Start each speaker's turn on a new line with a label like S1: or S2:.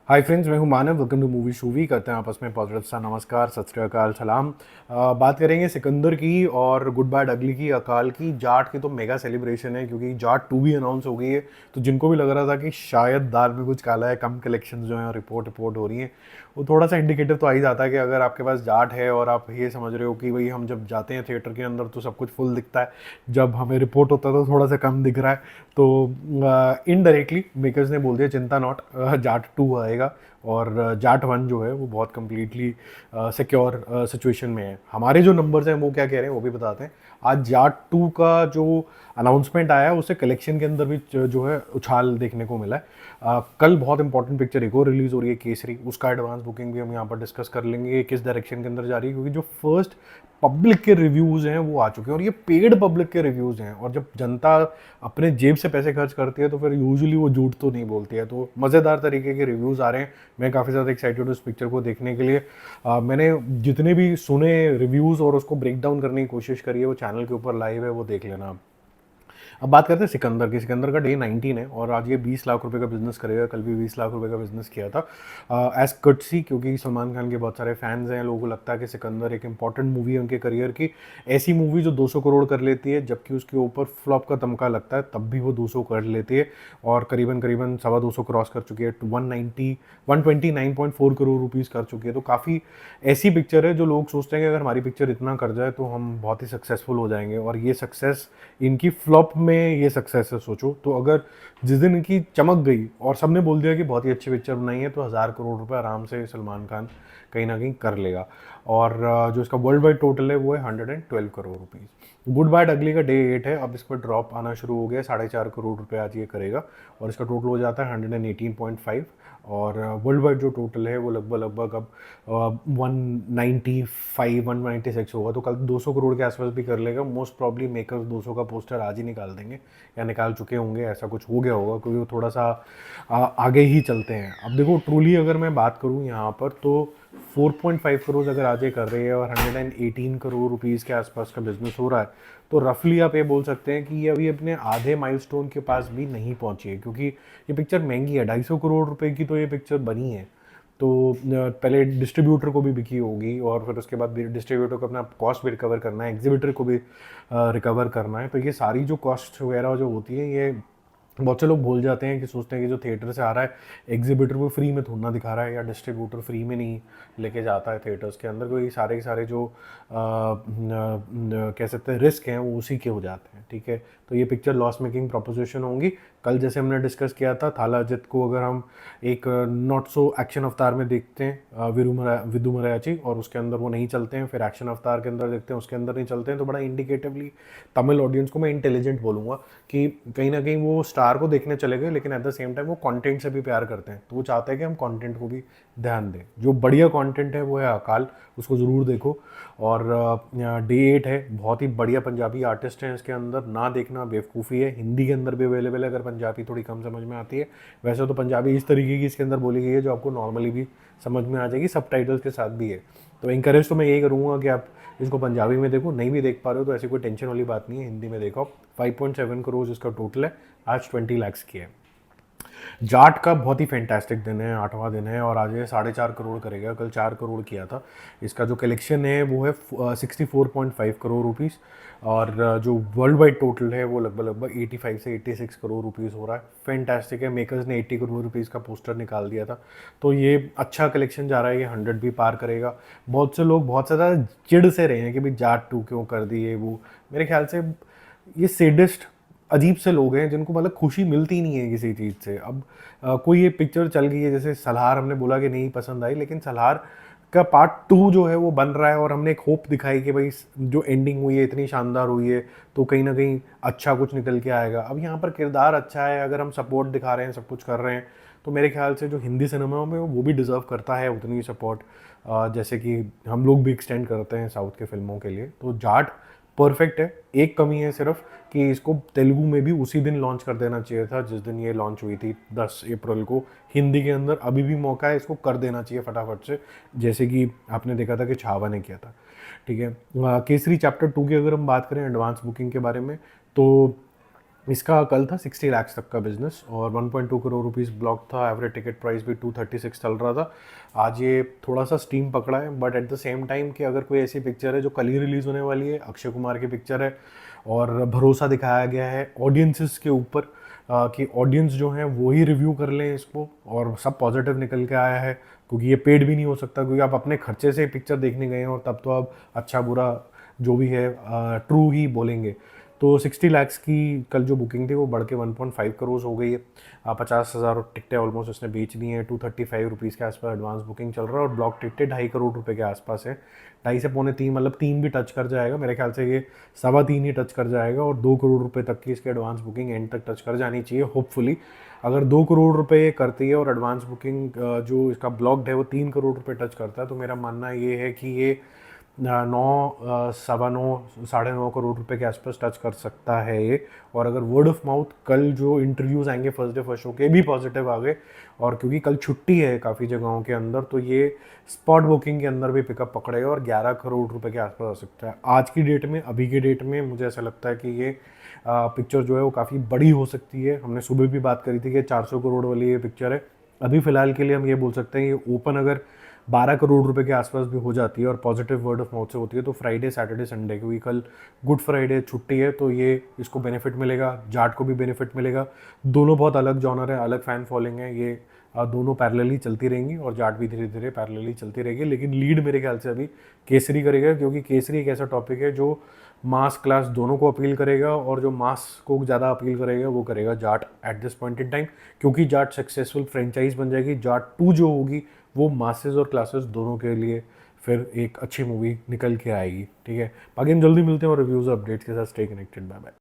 S1: हाय friends, मैं हूं Manav. Welcome to movie shoovie. करते हैं आपस में पॉजिटिव सा नमस्कार, सत श्री अकाल, सलाम। बात करेंगे सिकंदर की और गुड बाय डगली की, अकाल की। जाट की तो मेगा सेलिब्रेशन है क्योंकि जाट 2 भी अनाउंस हो गई है। तो जिनको भी लग रहा था कि शायद दाल में कुछ काला है, कम कलेक्शन जो है रिपोर्ट हो रही हैं, वो थोड़ा सा इंडिकेटर तो आ ही जाता है कि अगर आपके पास जाट है और आप ये समझ रहे हो कि भाई हम जब जाते हैं थिएटर के अंदर तो सब कुछ फुल दिखता है, जब हमें रिपोर्ट होता है तो थोड़ा सा कम दिख रहा है, तो इनडायरेक्टली मेकर्स ने बोल दिया चिंता नॉट, जाट 2 आएगा। और जाट 1 जो है वो बहुत कम्प्लीटली सिक्योर सिचुएशन में है। हमारे जो नंबर्स हैं वो क्या कह रहे हैं वो भी बताते हैं। आज जाट 2 का जो अनाउंसमेंट आया है उससे कलेक्शन के अंदर भी जो है उछाल देखने को मिला है। कल बहुत इंपॉर्टेंट पिक्चर एक और रिलीज हो रही है, केसरी। उसका एडवांस बुकिंग भी हम यहाँ पर डिस्कस कर लेंगे, किस डायरेक्शन के अंदर जा रही है, क्योंकि जो फर्स्ट पब्लिक के रिव्यूज़ हैं वो आ चुके हैं और ये पेड पब्लिक के रिव्यूज़ हैं। और जब जनता अपने जेब से पैसे खर्च करती है तो फिर यूजुअली वो झूठ तो नहीं बोलती है। तो मज़ेदार तरीके के रिव्यूज़ आ रहे हैं। मैं काफ़ी ज़्यादा एक्साइटेड हूँ इस पिक्चर को देखने के लिए। मैंने जितने भी सुने रिव्यूज़ और उसको ब्रेक डाउन करने की कोशिश करी है वो चैनल के ऊपर लाइव है, वो देख लेना आप। अब बात करते हैं सिकंदर की। सिकंदर का डे 19 है और आज ये 20 लाख रुपए का बिजनेस करेगा। कल भी 20 लाख रुपए का बिजनेस किया था एज कटसी, क्योंकि सलमान खान के बहुत सारे फैंस हैं। लोगों को लगता है कि सिकंदर एक इंपॉर्टेंट मूवी है उनके करियर की, ऐसी मूवी जो 200 करोड़ कर लेती है, जबकि उसके ऊपर फ्लॉप का तमका लगता है तब भी वो 200 कर लेती है। और करीबन करीबन 225 क्रॉस कर चुकी है, 129.4 करोड़ रुपीज़ कर चुकी है। तो काफ़ी ऐसी पिक्चर है जो लोग सोचते हैं कि अगर हमारी पिक्चर इतना कर जाए तो हम बहुत ही सक्सेसफुल हो जाएंगे, और ये सक्सेस इनकी फ्लॉप में ये सक्सेस है। सोचो तो अगर जिस दिन इनकी चमक गई और सबने बोल दिया कि बहुत ही अच्छी पिक्चर बनाई है, तो 1,000 करोड़ रुपए आराम से सलमान खान कहीं ना कहीं कर लेगा। और जो इसका वर्ल्ड वाइड टोटल है वो है 112 करोड़ रुपीज़। गुड बाय अगली का डे 8 है। अब इस पर ड्रॉप आना शुरू हो गया, 4.5 करोड़ रुपए आज ये करेगा और इसका टोटल हो जाता है 118.5। और वर्ल्ड वाइड जो टोटल है वो लगभग लगभग अब 195 196 होगा। तो कल 200 करोड़ के आसपास भी कर लेगा। मोस्ट प्रॉब्ली मेकर्स 200 का पोस्टर आज ही निकाल देंगे या निकाल चुके होंगे, ऐसा कुछ हो गया होगा, क्योंकि वो थोड़ा सा आगे ही चलते हैं। अब देखो ट्रूली अगर मैं बात करूँ यहाँ पर तो 4.5 करोड़ अगर आज ये कर रही है और 118 करोड़ रुपीज़ के आसपास का बिजनेस हो रहा है, तो रफली आप ये बोल सकते हैं कि ये अभी अपने आधे माइलस्टोन के पास भी नहीं पहुंची है, क्योंकि ये पिक्चर महंगी है। 250 करोड़ रुपए की तो ये पिक्चर बनी है। तो पहले डिस्ट्रीब्यूटर को भी बिकी होगी और फिर उसके बाद डिस्ट्रीब्यूटर को अपना कॉस्ट भी रिकवर करना है, एग्जीबिटर को भी रिकवर करना है। तो ये सारी जो कॉस्ट वगैरह जो होती है, ये बहुत से लोग भूल जाते हैं कि सोचते हैं कि जो थिएटर से आ रहा है एग्जीबिटर वो फ्री में थोड़ा ना दिखा रहा है, या डिस्ट्रीब्यूटर फ्री में नहीं लेके जाता है थिएटर्स के अंदर। कोई सारे के सारे जो कह सकते हैं रिस्क हैं वो उसी के हो जाते हैं। ठीक है, तो ये पिक्चर लॉस मेकिंग प्रोपोजिशन होंगी। कल जैसे हमने डिस्कस किया था, थाला अजित को अगर हम एक नॉट सो एक्शन अवतार में देखते हैं विदु मरायाची, और उसके अंदर वो नहीं चलते हैं, फिर एक्शन अवतार के अंदर देखते हैं उसके अंदर नहीं चलते हैं, तो बड़ा इंडिकेटिवली तमिल ऑडियंस को मैं इंटेलिजेंट बोलूँगा कि कहीं ना कहीं वो स्टार को देखने चले गए, लेकिन एट द सेम टाइम वो कंटेंट से भी प्यार करते हैं। तो वो चाहते हैं कि हम कंटेंट को भी ध्यान दें। जो बढ़िया कंटेंट है वो है अकाल, उसको ज़रूर देखो। और डे 8 है, बहुत ही बढ़िया पंजाबी आर्टिस्ट हैं इसके अंदर, ना देखना बेवकूफ़ी है। हिंदी के अंदर भी अवेलेबल है अगर पंजाबी थोड़ी कम समझ में आती है। वैसे तो पंजाबी इस तरीके की इसके अंदर बोली गई है जो आपको नॉर्मली भी समझ में आ जाएगी, सब टाइटल्स के साथ भी है। तो इंकरेज तो मैं यही करूँगा कि आप इसको पंजाबी में देखो। नहीं भी देख पा रहे हो तो ऐसी कोई टेंशन वाली बात नहीं है, हिंदी में देखो। 5.7 करोड़ इसका टोटल है, आज 20 लाख की है। जाट का बहुत ही फैंटास्टिक दिन है, 8वां दिन है, और आज ये 4.5 करोड़ करेगा। कल 4 करोड़ किया था। इसका जो कलेक्शन है वो है 64.5 करोड़ रुपीज़। और जो वर्ल्ड वाइड टोटल है वो लगभग लगभग 85 से 86 करोड़ रुपीज़ हो रहा है। फैंटास्टिक है। मेकर्स ने 80 करोड़ रुपीज़ का पोस्टर निकाल दिया था, तो ये अच्छा कलेक्शन जा रहा है। ये 100 भी पार करेगा। बहुत से लोग बहुत ज़्यादा चिढ़ से रहे हैं कि भाई जाट 2 क्यों कर दी, ये वो। मेरे ख्याल से ये सेडिस्ट अजीब से लोग हैं जिनको मतलब खुशी मिलती नहीं है किसी चीज़ से। अब कोई ये पिक्चर चल गई है, जैसे सलार, हमने बोला कि नहीं पसंद आई, लेकिन सलार का पार्ट 2 जो है वो बन रहा है और हमने एक होप दिखाई कि भाई जो एंडिंग हुई है इतनी शानदार हुई है तो कहीं ना कहीं अच्छा कुछ निकल के आएगा। अब यहाँ पर किरदार अच्छा है, अगर हम सपोर्ट दिखा रहे हैं, सब कुछ कर रहे हैं, तो मेरे ख्याल से जो हिंदी सिनेमा में वो भी डिज़र्व करता है उतनी सपोर्ट, जैसे कि हम लोग भी एक्सटेंड करते हैं साउथ के फिल्मों के लिए। तो जाट परफेक्ट है। एक कमी है सिर्फ कि इसको तेलुगु में भी उसी दिन लॉन्च कर देना चाहिए था जिस दिन ये लॉन्च हुई थी, 10 अप्रैल को। हिंदी के अंदर अभी भी मौका है, इसको कर देना चाहिए फटाफट से, जैसे कि आपने देखा था कि छावा ने किया था। ठीक है, केसरी चैप्टर 2 की अगर हम बात करें एडवांस बुकिंग के बारे में, तो इसका कल था 60 लाख तक का बिजनेस और 1.2 करोड़ रुपीस ब्लॉक था, एवरेज टिकट प्राइस भी 236 चल रहा था। आज ये थोड़ा सा स्टीम पकड़ा है, but at the same time कि अगर कोई ऐसी पिक्चर है जो कल ही रिलीज़ होने वाली है, अक्षय कुमार की पिक्चर है और भरोसा दिखाया गया है ऑडियंसेस के ऊपर कि ऑडियंस जो है वो ही रिव्यू कर लें इसको, और सब पॉजिटिव निकल के आया है, क्योंकि ये पेड भी नहीं हो सकता, क्योंकि आप अपने खर्चे से पिक्चर देखने गए हैं और तब तो आप अच्छा बुरा जो भी है ट्रू ही बोलेंगे। तो 60 लैक्स की कल जो बुकिंग थी वो बढ़ के 1.5 करोड़ हो गई है। 50,000 टिकटें ऑलमोस्ट उसने बेच दी हैं। 235 रुपीज़ के आसपास एडवांस बुकिंग चल रहा है और ब्लॉक टिकटें 2.5 करोड़ रुपए के आसपास है। 2.5 से पौने 3, मतलब 3 भी टच कर जाएगा मेरे ख्याल से, ये 3.25 ही टच कर जाएगा और 2 करोड़ रुपए तक की इसकी एडवांस बुकिंग एंड तक टच कर जानी चाहिए होपफुली। अगर 2 करोड़ रुपए करती है और एडवांस बुकिंग जो इसका ब्लॉक्ड है वो 3 करोड़ रुपए टच करता है, तो मेरा मानना ये है कि ये 9, 9, 9, 9.5 करोड़ रुपए के आसपास टच कर सकता है ये। और अगर वर्ड ऑफ माउथ कल जो इंटरव्यूज़ आएंगे फर्स्ट डे फर्स्ट शो के भी पॉजिटिव आ गए, और क्योंकि कल छुट्टी है काफ़ी जगहों के अंदर, तो ये स्पॉट बुकिंग के अंदर भी पिकअप पकड़ेगा और 11 करोड़ रुपए के आसपास आ सकता है। आज की डेट में, अभी की डेट में मुझे ऐसा लगता है कि ये पिक्चर जो है वो काफ़ी बड़ी हो सकती है। हमने सुबह भी बात करी थी कि 400 करोड़ वाली ये पिक्चर है। अभी फ़िलहाल के लिए हम ये बोल सकते हैं ये ओपन अगर 12 करोड़ रुपए के आसपास भी हो जाती है और पॉजिटिव वर्ड ऑफ माउथ से होती है, तो फ्राइडे सैटरडे संडे, क्योंकि कल गुड फ्राइडे छुट्टी है, तो ये इसको बेनिफिट मिलेगा, जाट को भी बेनिफिट मिलेगा। दोनों बहुत अलग जॉनर है, अलग फैन फॉलोइंग है, ये दोनों पैरेलली चलती रहेंगी और जाट भी धीरे धीरे पैरेलली चलती रहेगी। लेकिन लीड मेरे ख्याल से अभी केसरी करेगा, क्योंकि केसरी एक ऐसा टॉपिक है जो मास क्लास दोनों को अपील करेगा, और जो मास को ज़्यादा अपील करेगा वो करेगा Jat at this point in time, क्योंकि जाट सक्सेसफुल फ्रेंचाइज बन जाएगी। जाट 2 जो होगी वो मासेस और क्लासेस दोनों के लिए फिर एक अच्छी मूवी निकल के आएगी। ठीक है, बाकी हम जल्दी मिलते हैं और रिव्यूज़ अपडेट्स के साथ। Stay connected, bye bye.